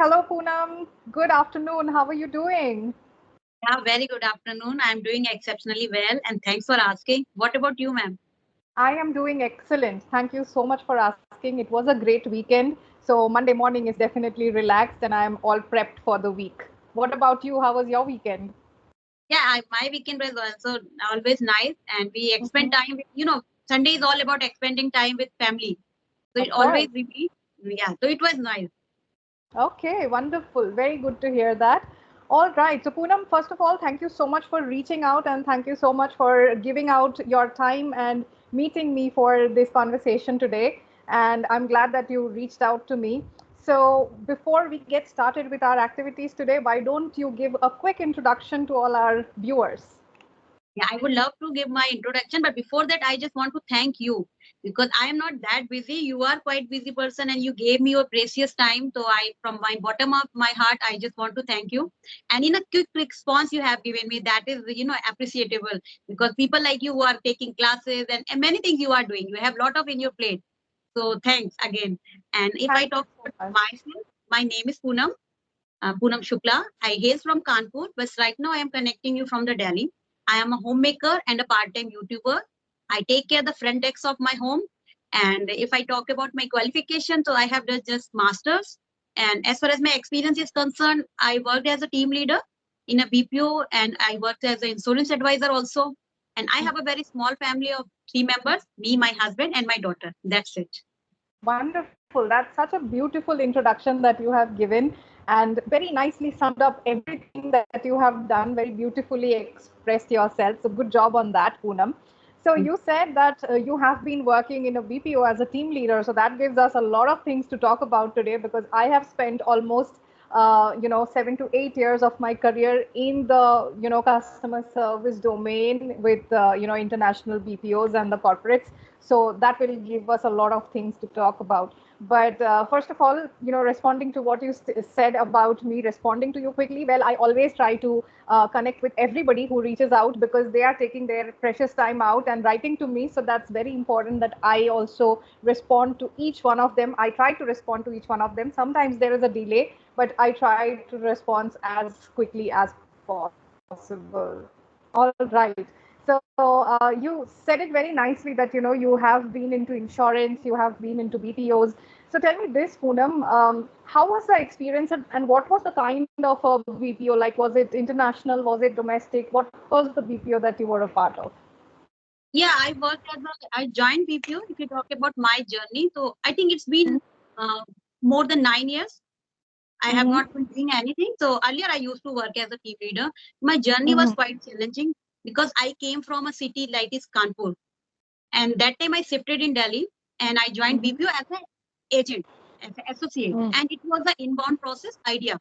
hello Poonam. Good afternoon. How are you doing? Yeah, very good afternoon. I'm doing exceptionally well and thanks for asking. What about you, ma'am? I am doing excellent. Thank you so much for asking. It was a great weekend. So Monday morning is definitely relaxed and I'm all prepped for the week. What about you? How was your weekend? Yeah, my weekend was also always nice and we expend Mhm. time with, Sunday is all about expending time with family. So it Of always course. repeats. Yeah, so it was nice. Okay, wonderful. Very good to hear that. All right. So, Poonam, first of all, thank you so much for reaching out and thank you so much for giving out your time and meeting me for this conversation today. And I'm glad that you reached out to me. So, before we get started with our activities today, why don't you give a quick introduction to all our viewers? Yeah, I would love to give my introduction, but before that, I just want to thank you because I am not that busy. You are quite busy person, and you gave me your precious time. So from my bottom of my heart, I just want to thank you. And in a quick response you have given me, that is, appreciable because people like you who are taking classes and many things you are doing, you have a lot of in your plate. So thanks again. And if I Thank talk you so about much. myself, my name is Poonam Shukla. I hail from Kanpur, but right now I am connecting you from the Delhi. I am a homemaker and a part-time YouTuber. I take care of the front desk of my home. And if I talk about my qualification, so I have done just masters. And as far as my experience is concerned, I worked as a team leader in a BPO and I worked as an insurance advisor also. And I have a very small family of three members, me, my husband, and my daughter. That's it. Wonderful. That's such a beautiful introduction that you have given and very nicely summed up everything that you have done, very beautifully expressed yourself. So, good job on that, Poonam. So, you said that you have been working in a BPO as a team leader. So, that gives us a lot of things to talk about today because I have spent almost 7 to 8 years of my career in the customer service domain with international BPOs and the corporates. So that will give us a lot of things to talk about. But first of all, responding to what you said about me responding to you quickly, well, I always try to connect with everybody who reaches out because they are taking their precious time out and writing to me. So that's very important that I also respond to each one of them. I try to respond to each one of them. Sometimes there is a delay, but I try to respond as quickly as possible. All right. So you said it very nicely that you have been into insurance, you have been into BPOs. So tell me this, Poonam, how was the experience and what was the kind of a BPO? Like, was it international? Was it domestic? What was the BPO that you were a part of? Yeah, I joined BPO. If you talk about my journey, so I think it's been uh, more than 9 years. I have Mm-hmm. not been doing anything. So earlier I used to work as a team leader. My journey was Mm-hmm. quite challenging because I came from a city like is Kanpur. And that time I shifted in Delhi and I joined Mm-hmm. BPO as an agent, as an associate. And it was an inbound process idea.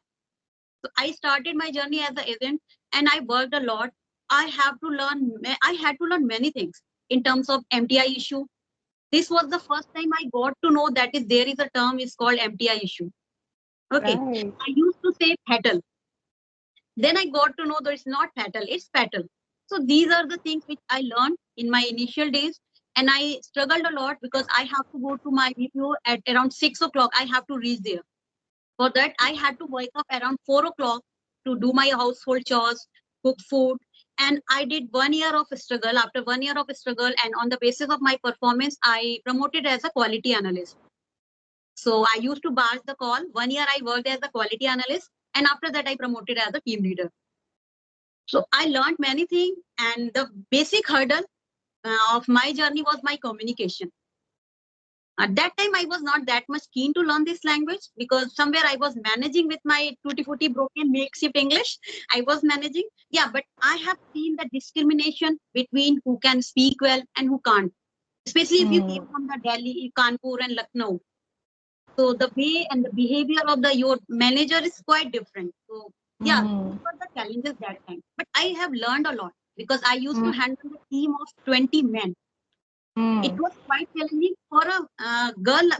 So I started my journey as an agent and I worked a lot. I had to learn many things in terms of MTI issue. This was the first time I got to know that there is a term is called MTI issue. Okay. Right. I used to say fatal. Then I got to know that it's not fatal, it's fatal. So these are the things which I learned in my initial days. And I struggled a lot because I have to go to my BPO at around 6 o'clock. I have to reach there. For that, I had to wake up around 4 o'clock to do my household chores, cook food. And I did 1 year of struggle. After 1 year of struggle, and on the basis of my performance, I promoted as a quality analyst. So I used to barge the call. 1 year I worked as a quality analyst, and after that I promoted as a team leader. So I learned many things, and the basic hurdle of my journey was my communication. At that time, I was not that much keen to learn this language because somewhere I was managing with my tutti frutti broken makeshift English. I was managing, yeah, but I have seen the discrimination between who can speak well and who can't, especially if you came from the Delhi, Kanpur, and Lucknow. So the way and the behavior of the your manager is quite different. So yeah, these were the challenges that time. But I have learned a lot because I used to handle a team of 20 men. It was quite challenging for a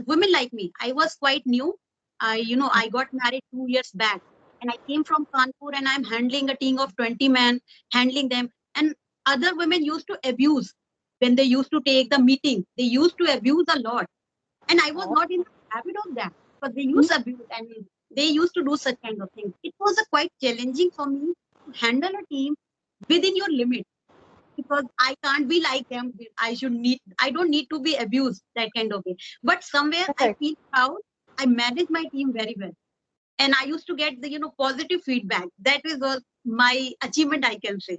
women like me. I was quite new. I got married 2 years back, and I came from Kanpur, and I'm handling a team of 20 men, handling them. And other women used to abuse when they used to take the meeting. They used to abuse a lot, and I was not in the habit of that. But they used abuse, and they used to do such kind of things. It was a quite challenging for me to handle a team within your limit, because I can't be like them. I don't need to be abused that kind of way. But somewhere I Correct. feel proud. I manage my team very well. And I used to get the, positive feedback. That was my achievement, I can say.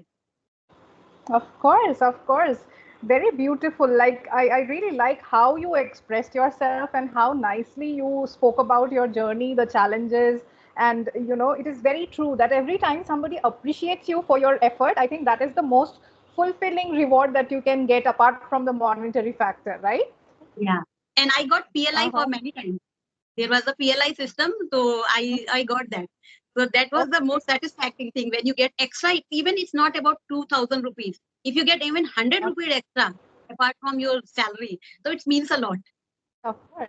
Of course, of course. Very beautiful. Like, I really like how you expressed yourself and how nicely you spoke about your journey, the challenges. And, it is very true that every time somebody appreciates you for your effort, I think that is the most fulfilling reward that you can get apart from the monetary factor, right? Yeah. And I got PLI for Uh-huh. many times. There was a PLI system, so I got that. So that was the most satisfying thing when you get extra. Even it's not about 2,000 rupees. If you get even 100 Of rupees extra apart from your salary, so it means a lot. of course.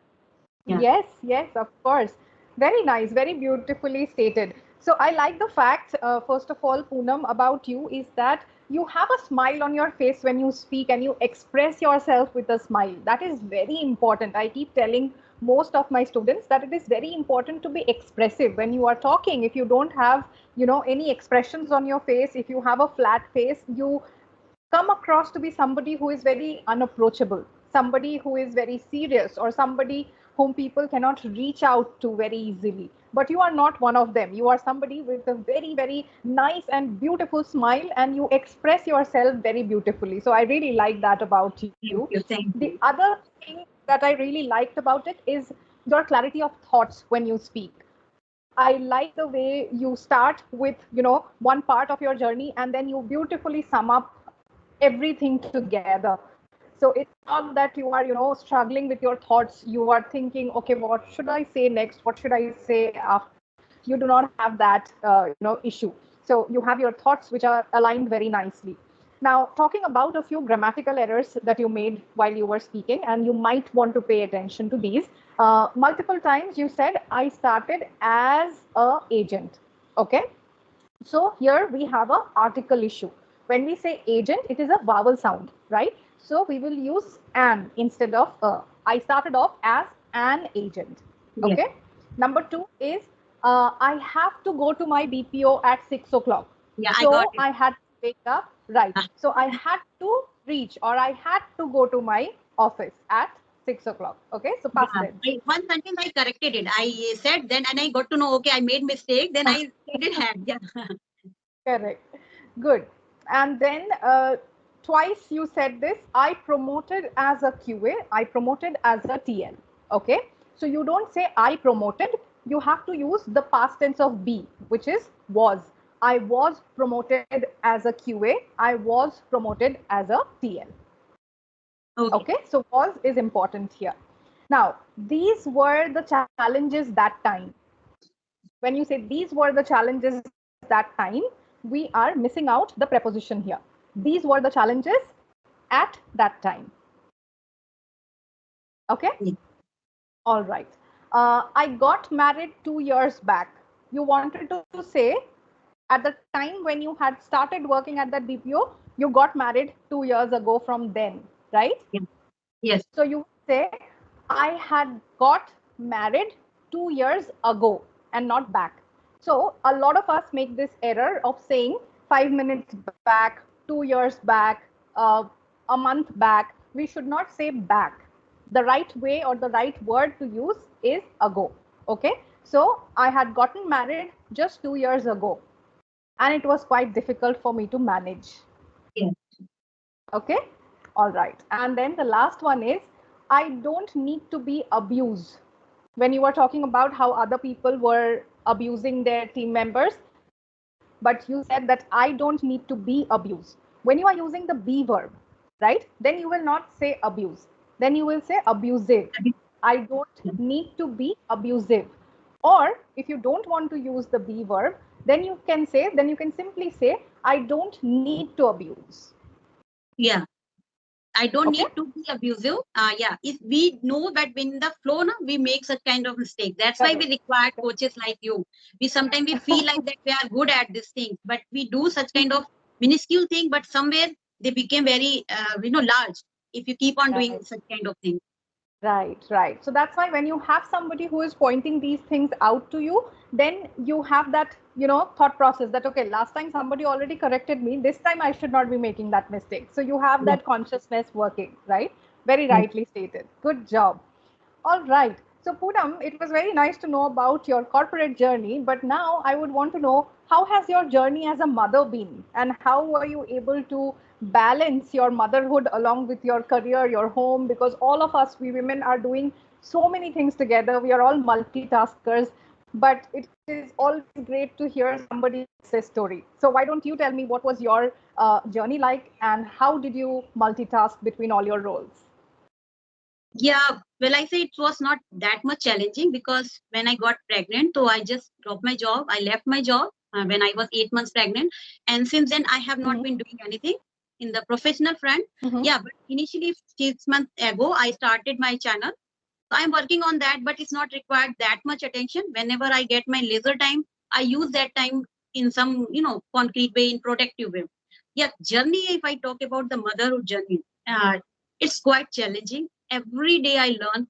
Yeah. Yes, yes, of course. Very nice, very beautifully stated. So I like the fact, first of all, Poonam, about you is that you have a smile on your face when you speak and you express yourself with a smile. That is very important. I keep telling most of my students that it is very important to be expressive when you are talking. If you don't have, any expressions on your face, if you have a flat face, you come across to be somebody who is very unapproachable, somebody who is very serious, or somebody whom people cannot reach out to very easily. But you are not one of them. You are somebody with a very, very nice and beautiful smile, and you express yourself very beautifully. So I really like that about you. Thank you. Thank The you. other thing that I really liked about it is your clarity of thoughts when you speak. I like the way you start with, one part of your journey and then you beautifully sum up everything together. So it's not that you are, struggling with your thoughts. You are thinking, okay, what should I say next? What should I say after? You do not have that, issue. So you have your thoughts which are aligned very nicely. Now, talking about a few grammatical errors that you made while you were speaking, and you might want to pay attention to these. Multiple times you said, I started as a agent. Okay. So here we have a article issue. When we say agent, it is a vowel sound, right? So we will use an instead of a. I started off as an agent. Yes. Okay. Number two is I have to go to my BPO at 6 o'clock. Yeah, I got So it. I had to wake up, right. Ah, So I had to reach or I had to go to my office at 6 o'clock. Okay. So past yeah. tense. One sentence I corrected it. I said then, and I got to know, okay, I made mistake. Then I said it had. Yeah. Correct. Good. And then twice you said this. I promoted as a QA. I promoted as a TL. Okay. So you don't say I promoted. You have to use the past tense of be, which is was. I was promoted as a QA. I was promoted as a TL. Okay. Okay. So was is important here. Now, these were the challenges that time. When you say these were the challenges that time, we are missing out the preposition here. These were the challenges at that time. Okay. Yeah. All right. I got married 2 years back. You wanted to say at the time when you had started working at that BPO, you got married 2 years ago from then, right? Yeah. Yes. So you say, I had got married 2 years ago and not back. So a lot of us make this error of saying 5 minutes back, 2 years back, a month back. We should not say back. The right way or the right word to use is ago. Okay. So I had gotten married just 2 years ago and it was quite difficult for me to manage. Yes. Okay. All right. And then the last one is I don't need to be abused. When you were talking about how other people were abusing their team members, but you said that I don't need to be abused. When you are using the be verb, right, then you will not say abuse. Then you will say abusive. I don't need to be abusive. Or if you don't want to use the be verb, then you can simply say, I don't need to abuse. Yeah. I don't Okay. need to be abusive. Yeah, if we know that in the flow, na, we make such kind of mistake. That's why we Correct. require coaches like you. We sometimes we feel like that we are good at this thing, but we do such kind of minuscule thing, but somewhere they became very, large. If you keep on doing Right. such kind of thing. Right, right. So that's why when you have somebody who is pointing these things out to you, then you have that, thought process that, okay, last time somebody already corrected me, this time I should not be making that mistake. So you have Yeah. that consciousness working, right? Very Right. rightly stated. Good job. All right. So, Poonam, it was very nice to know about your corporate journey, but now I would want to know how has your journey as a mother been, and how were you able to balance your motherhood along with your career, your home? Because all of us, we women, are doing so many things together. We are all multitaskers, but it is always great to hear somebody's success story. So, why don't you tell me what was your journey like, and how did you multitask between all your roles? Yeah, well, I say it was not that much challenging because when I got pregnant, so I just dropped my job. I left my job when I was 8 months pregnant. And since then, I have not been doing anything in the professional front. Mm-hmm. Yeah, but initially, 6 months ago, I started my channel. So I'm working on that, but it's not required that much attention. Whenever I get my leisure time, I use that time in some, concrete way, in productive way. Yeah, journey, if I talk about the motherhood journey, it's quite challenging. Every day I learn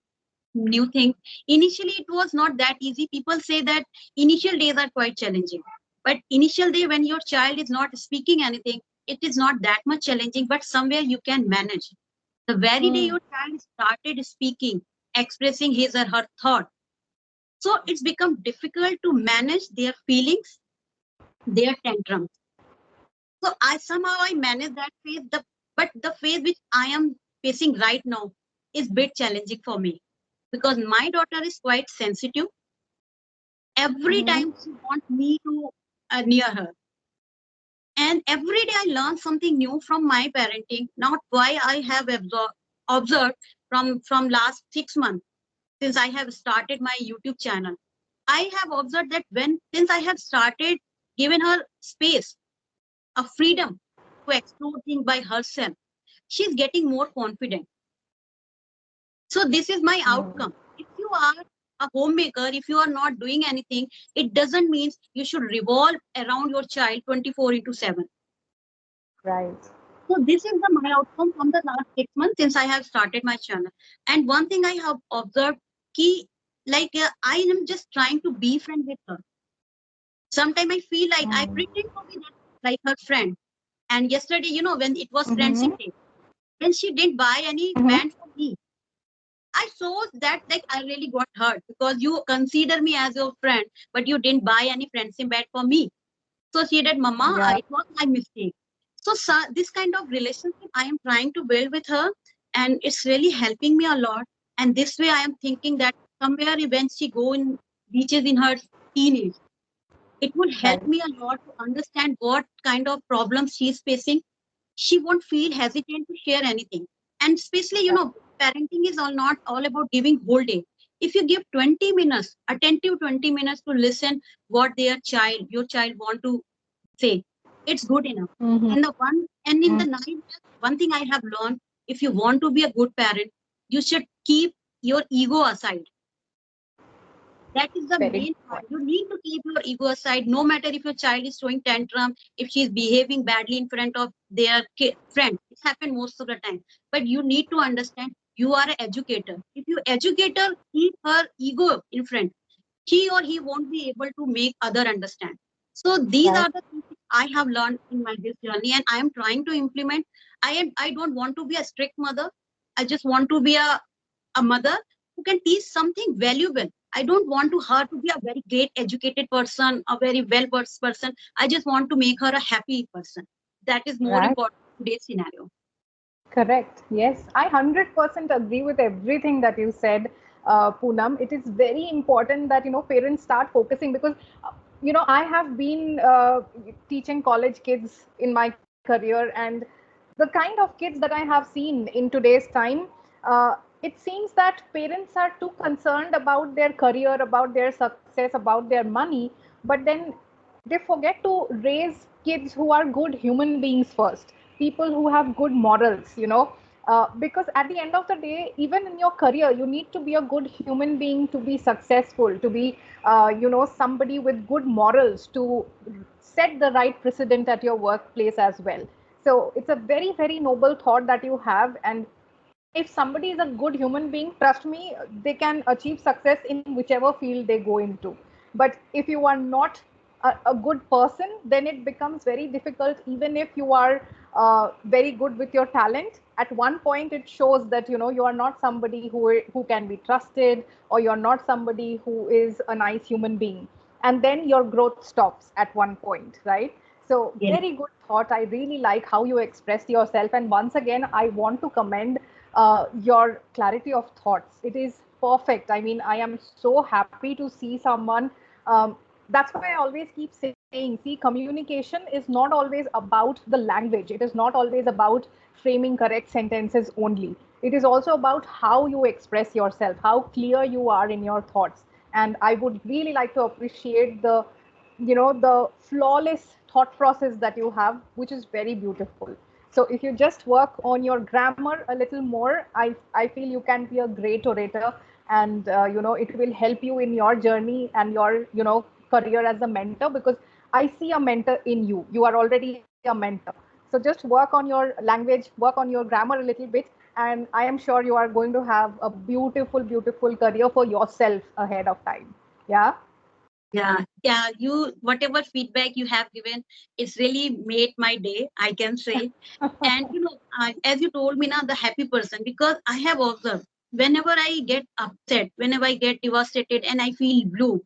new things. Initially, it was not that easy. People say that initial days are quite challenging. But initial day when your child is not speaking anything, it is not that much challenging, but somewhere you can manage. The very day your child started speaking, expressing his or her thought, so it's become difficult to manage their feelings, their tantrums. So I manage that phase. But the phase which I am facing right now is bit challenging for me because my daughter is quite sensitive. Every Mm-hmm. time she wants me to near her, and every day I learn something new from my parenting. Not why I have observed from last 6 months since I have started my YouTube channel. I have observed that since I have started giving her space, a freedom to explore things by herself, she's getting more confident. So this is my outcome. If you are a homemaker, if you are not doing anything, it doesn't mean you should revolve around your child 24 into 7. Right. So this is my outcome from the last 6 months since I have started my channel. And one thing I have observed, key, I am just trying to be friend with her. Sometimes I feel like I pretend to be that, like her friend. And yesterday, when it was Mm-hmm. friendship day, when she didn't buy any Mm-hmm. band for me, I saw that like I really got hurt because you consider me as your friend, but you didn't buy any friendship band for me. So she said, Mama, Yeah. it was my mistake. So this kind of relationship I am trying to build with her, and it's really helping me a lot. And this way, I am thinking that somewhere when she go in reaches in her teenage, it will help Right. me a lot to understand what kind of problems she's facing. She won't feel hesitant to share anything. And especially, parenting is all not all about giving whole day. If you give 20 minutes, attentive 20 minutes to listen what your child want to say, it's good enough. Mm-hmm. And in the night, one thing I have learned, if you want to be a good parent, you should keep your ego aside. That is the Very good main point. point. You need to keep your ego aside, no matter if your child is throwing tantrum, if she is behaving badly in front of their friend. It happens most of the time. But you need to understand you are an educator. If you educator keep her ego in front, she or he won't be able to make other understand. So these Right. are the things I have learned in my this journey, and I am trying to implement. I don't want to be a strict mother. I just want to be a mother who can teach something valuable. I don't want to her to be a very great educated person, a very well versed person. I just want to make her a happy person. That is more Right. important in today's scenario. Correct. Yes, I 100% agree with everything that you said, Poonam. It is very important that parents start focusing, because I have been teaching college kids in my career, and the kind of kids that I have seen in today's time, it seems that parents are too concerned about their career, about their success, about their money, but then they forget to raise kids who are good human beings first, people who have good morals, because at the end of the day, even in your career, you need to be a good human being to be successful, to be somebody with good morals, to set the right precedent at your workplace as well. So it's a very, very noble thought that you have. And if somebody is a good human being, trust me, they can achieve success in whichever field they go into. But if you are not a good person, then it becomes very difficult. Even if you are very good with your talent, at one point it shows that you are not somebody who can be trusted, or you're not somebody who is a nice human being, and then your growth stops at one point, right? So Yes. very good thought. I really like how you expressed yourself, and once again I want to commend your clarity of thoughts. It is perfect. I mean, I am so happy to see someone. That's why I always keep saying, see, communication is not always about the language. It is not always about framing correct sentences only. It is also about how you express yourself, how clear you are in your thoughts. And I would really like to appreciate the flawless thought process that you have, which is very beautiful. So if you just work on your grammar a little more, I feel you can be a great orator, and it will help you in your journey and your career as a mentor, because I see a mentor in you. You are already a mentor. So just work on your language, work on your grammar a little bit, and I am sure you are going to have a beautiful career for yourself ahead of time. Yeah. Yeah. You, whatever feedback you have given, it's really made my day, I can say. And as you told me now, the happy person, because I have observed whenever I get upset, whenever I get devastated and I feel blue,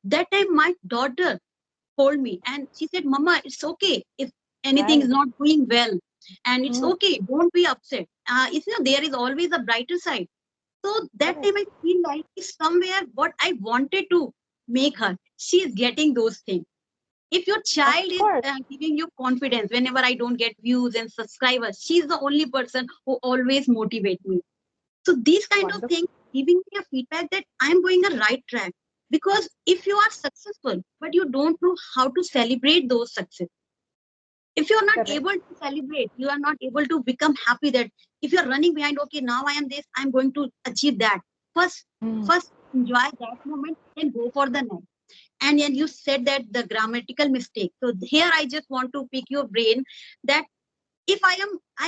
that time my daughter told me and she said, Mama, it's okay if anything is Right. not going well. And it's Mhm. okay, don't be upset. There is always a brighter side. So that time Correct. I feel like somewhere what I wanted to make her, she is getting those things. If your Of child is course. giving you confidence whenever I don't get views and subscribers, she's the only person who always motivate me. So these kind of Wonderful. things giving me a feedback that I'm going a right track. Because if you are successful but you don't know how to celebrate those success, if you are not Correct. able to celebrate, you are not able to become happy that if you're running behind, okay, now I am this, I'm going to achieve that. first Mm. First enjoy that moment, then go for the next. And then you said that the grammatical mistake, so here I just want to pick your brain that if I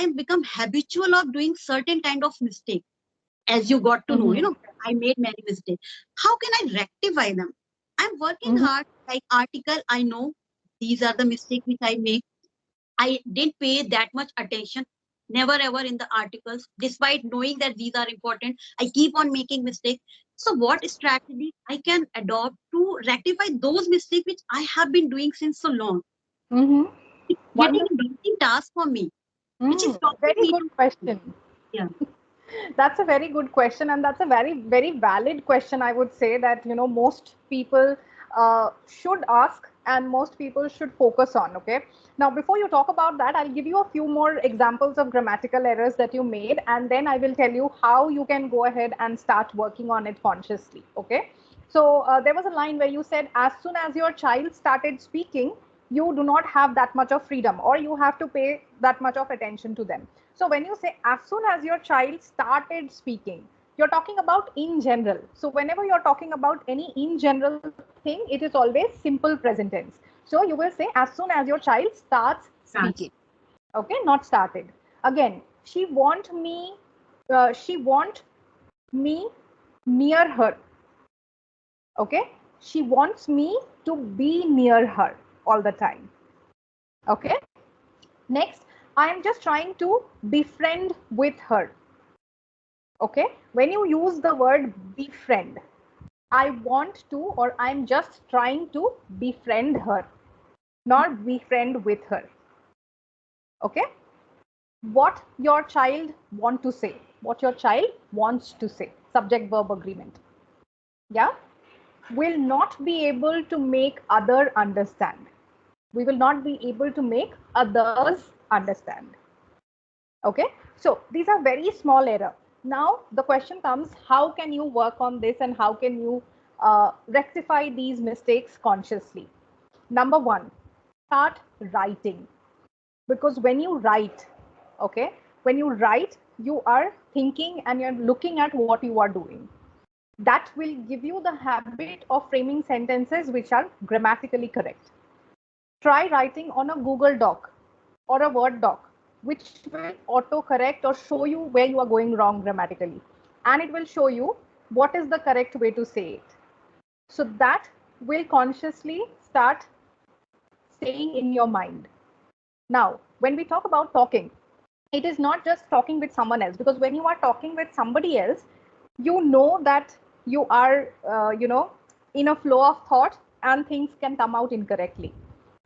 am become habitual of doing certain kind of mistake, as you got to know, Mm-hmm. I made many mistakes. How can I rectify them? I'm working Mm-hmm. hard, like article, I know these are the mistakes which I make. I didn't pay that much attention, never ever in the articles, despite knowing that these are important. I keep on making mistakes. So, what strategy I can adopt to rectify those mistakes which I have been doing since so long? Mm-hmm. It's getting a Wonderful. daunting task for me, which is Mm. stopping Very me good to. question. Yeah, That's a very good question, and that's a very valid question. I would say that most people should ask, and most people should focus on. Okay. Now, before you talk about that, I'll give you a few more examples of grammatical errors that you made, and then I will tell you how you can go ahead and start working on it consciously. Okay. So there was a line where you said, as soon as your child started speaking, you do not have that much of freedom, or you have to pay that much of attention to them. So when you say as soon as your child started speaking, you're talking about in general. So whenever you're talking about any in general thing, it is always simple present tense. So you will say as soon as your child starts speaking. yes. Okay, not started. Again, she want me near her. Okay, she wants me to be near her all the time. Okay, next, I am just trying to befriend with her. Okay, when you use the word befriend, I want to, or I'm just trying to befriend her, not befriend with her. Okay, what your child want to say, what your child wants to say, subject verb agreement. Yeah, will not be able to make other understand. We will not be able to make others understand. Okay, so these are very small error. Now the question comes, how can you work on this, and how can you rectify these mistakes consciously? Number one, start writing. Because when you write, okay, when you write, you are thinking and you're looking at what you are doing. That will give you the habit of framing sentences which are grammatically correct. Try writing on a Google Doc or a Word doc. which will auto-correct or show you where you are going wrong grammatically. And it will show you what is the correct way to say it. So that will consciously start staying in your mind. Now, when we talk about talking, it is not just talking with someone else, because when you are talking with somebody else, you know that you are, in a flow of thought and things can come out incorrectly.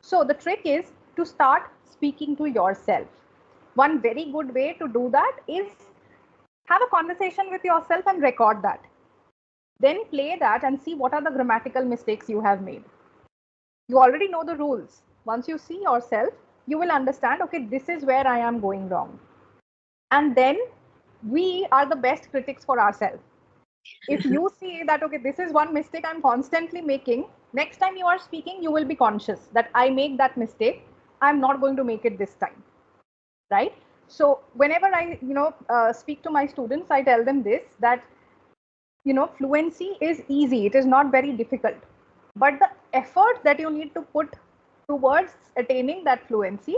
So the trick is to start speaking to yourself. One very good way to do that is have a conversation with yourself and record that. Then play that and see what are the grammatical mistakes you have made. You already know the rules. Once you see yourself, you will understand, okay, this is where I am going wrong. And then we are the best critics for ourselves. If you see that, okay, this is one mistake I'm constantly making, next time you are speaking, you will be conscious that I make that mistake. I'm not going to make it this time. Right? So whenever I, speak to my students, I tell them this, that, fluency is easy. It is not very difficult. But the effort that you need to put towards attaining that fluency,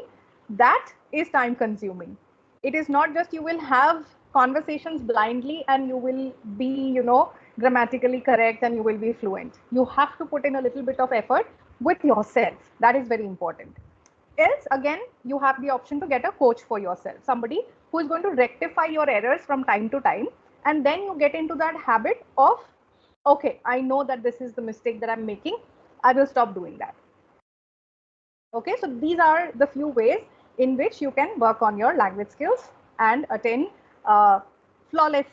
that is time consuming. It is not just you will have conversations blindly and you will be, grammatically correct and you will be fluent. You have to put in a little bit of effort with yourself. That is very important. Else, again, you have the option to get a coach for yourself, somebody who is going to rectify your errors from time to time. And then you get into that habit of, okay, I know that this is the mistake that I'm making. I will stop doing that. Okay, so these are the few ways in which you can work on your language skills and attain flawless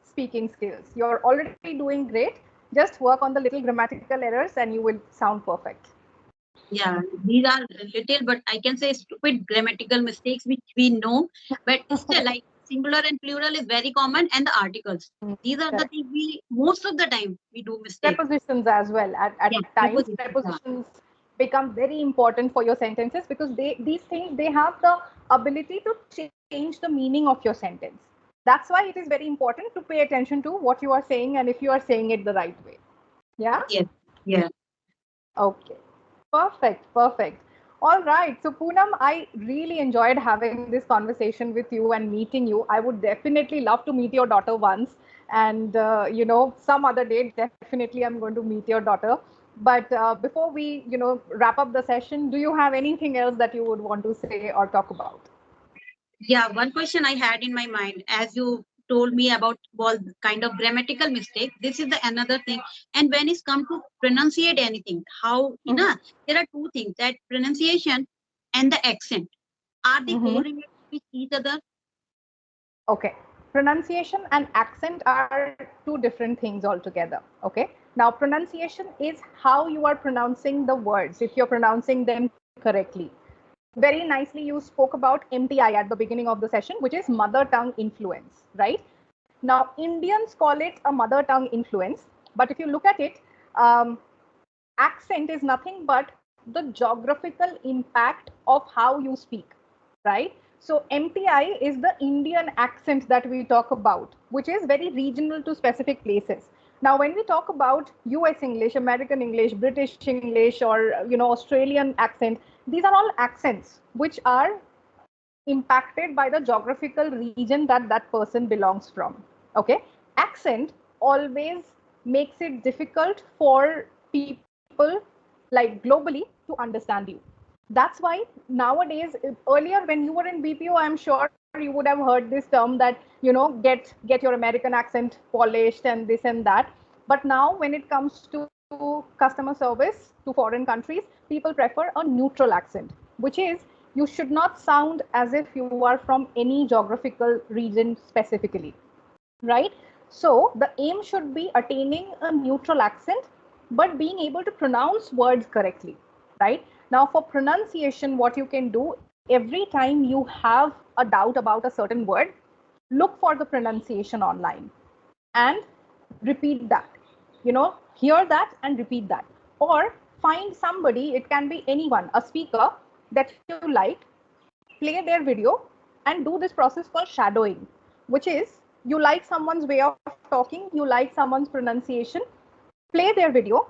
speaking skills. You're already doing great. Just work on the little grammatical errors and you will sound perfect. Yeah, these are little, but I can say stupid grammatical mistakes which we know, but still, like singular and plural is very common, and the articles. These are the Correct. things we most of the time we do mistakes. Prepositions as well. At Yeah, times, prepositions. Yeah. prepositions become very important for your sentences because these things, they have the ability to change the meaning of your sentence. That's why it is very important to pay attention to what you are saying and if you are saying it the right way. Yeah. Yes. Yeah. Okay. Perfect. Perfect. All right. So, Poonam, I really enjoyed having this conversation with you and meeting you. I would definitely love to meet your daughter once. And, some other day, definitely I'm going to meet your daughter. But before we, wrap up the session, do you have anything else that you would want to say or talk about? Yeah, one question I had in my mind as you told me about all kind of grammatical mistake. This is the another thing. And when it's come to pronunciate anything, how there are two things, that pronunciation and the accent. Are they Mm-hmm. correlated with each other? Okay. Pronunciation and accent are two different things altogether. Okay. Now, pronunciation is how you are pronouncing the words, if you're pronouncing them correctly. Very nicely, you spoke about MTI at the beginning of the session, which is mother tongue influence, right? Now, Indians call it a mother tongue influence, but if you look at it, um, accent is nothing but the geographical impact of how you speak, right? So MTI is the Indian accent that we talk about, which is very regional to specific places. Now, when we talk about US English, American English, British English, or Australian accent, these are all accents which are impacted by the geographical region that that person belongs from. Okay. Accent always makes it difficult for people, like globally, to understand you. That's why nowadays, earlier when you were in BPO, I'm sure you would have heard this term that, get your American accent polished and this and that. But now when it comes to customer service to foreign countries, people prefer a neutral accent, which is, you should not sound as if you are from any geographical region specifically, right? So the aim should be attaining a neutral accent, but being able to pronounce words correctly, right? Now, for pronunciation, what you can do every time you have a doubt about a certain word, look for the pronunciation online and repeat that. Hear that and repeat that. Or find somebody, it can be anyone, a speaker that you like, play their video, and do this process called shadowing, which is, you like someone's way of talking, you like someone's pronunciation, play their video.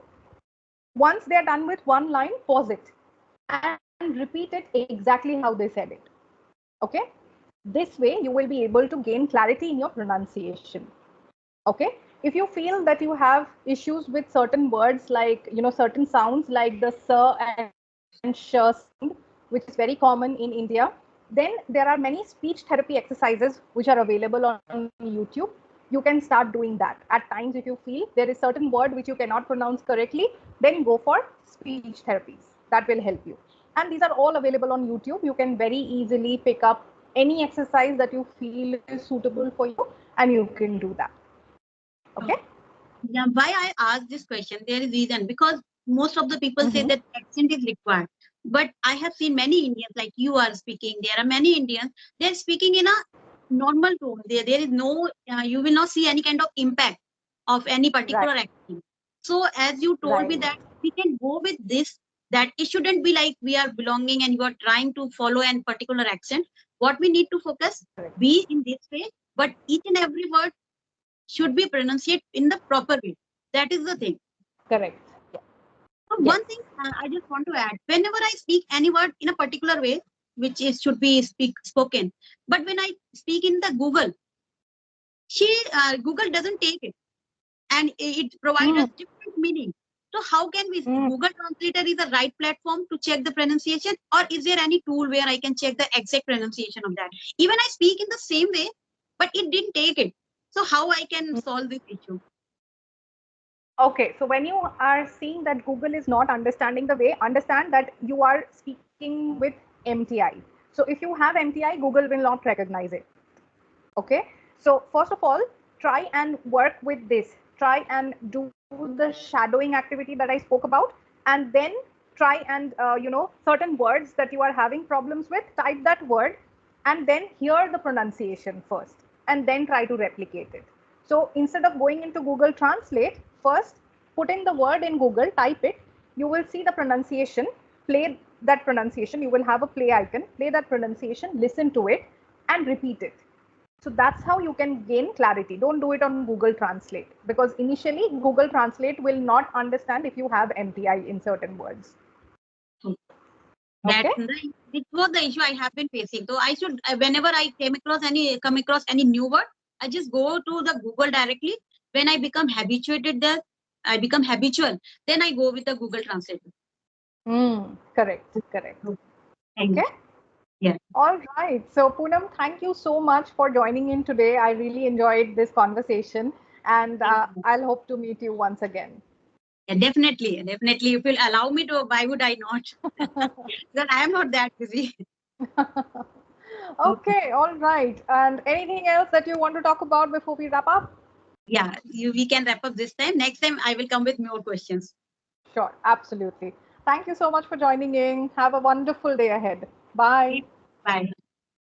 Once they're done with one line, pause it and repeat it exactly how they said it. Okay, this way you will be able to gain clarity in your pronunciation. Okay, if you feel that you have issues with certain words, like certain sounds like the sir and sh sound, which is very common in India, then there are many speech therapy exercises which are available on YouTube. You can start doing that at times. If you feel there is certain word which you cannot pronounce correctly, then go for speech therapies. That will help you. And these are all available on YouTube. You can very easily pick up any exercise that you feel is suitable for you, and you can do that. Okay. Yeah, why I ask this question? There is reason, because most of the people say that accent is required. But I have seen many Indians, like you are speaking. There are many Indians. They're speaking in a normal tone. There is no. You will not see any kind of impact of any particular Right. accent. So as you told me Right. that we can go with this, that it shouldn't be like we are belonging and you are trying to follow a particular accent. What we need to focus, Correct. be in this way, but each and every word should be pronounced in the proper way. That is the thing. Correct. Yeah. So Yes. one thing I just want to add: whenever I speak any word in a particular way, which is should be spoken, but when I speak in the Google, Google doesn't take it, and it provides us different meaning. So how can we? Google Translator is the right platform to check the pronunciation, or is there any tool where I can check the exact pronunciation of that? Even I speak in the same way, but it didn't take it. So how I can solve this issue? Okay, so when you are seeing that Google is not understanding the way, understand that you are speaking with MTI. So if you have MTI, Google will not recognize it. Okay, so first of all, try and work with this. Try and do the shadowing activity that I spoke about, and then try and certain words that you are having problems with, type that word and then hear the pronunciation first, and then try to replicate it. So instead of going into Google Translate, first put in the word in Google, type it, you will see the pronunciation, play that pronunciation, you will have a play icon, play that pronunciation, listen to it and repeat it. So that's how you can gain clarity. Don't do it on Google Translate, because initially Google Translate will not understand if you have MTI in certain words. That Okay. it was the issue I have been facing. So I should, whenever I come across any new word, I just go to the Google directly. When I become habituated there, I become habitual. Then I go with the Google Translator. Correct. Correct. Thank Okay. you. Yeah. All right. So Poonam, thank you so much for joining in today. I really enjoyed this conversation, and I'll hope to meet you once again. Yeah, definitely, definitely. If you'll allow me to, why would I not? Because I am not that busy. Okay. All right. And anything else that you want to talk about before we wrap up? Yeah, we can wrap up this time. Next time, I will come with more questions. Sure. Absolutely. Thank you so much for joining in. Have a wonderful day ahead. Bye. Bye.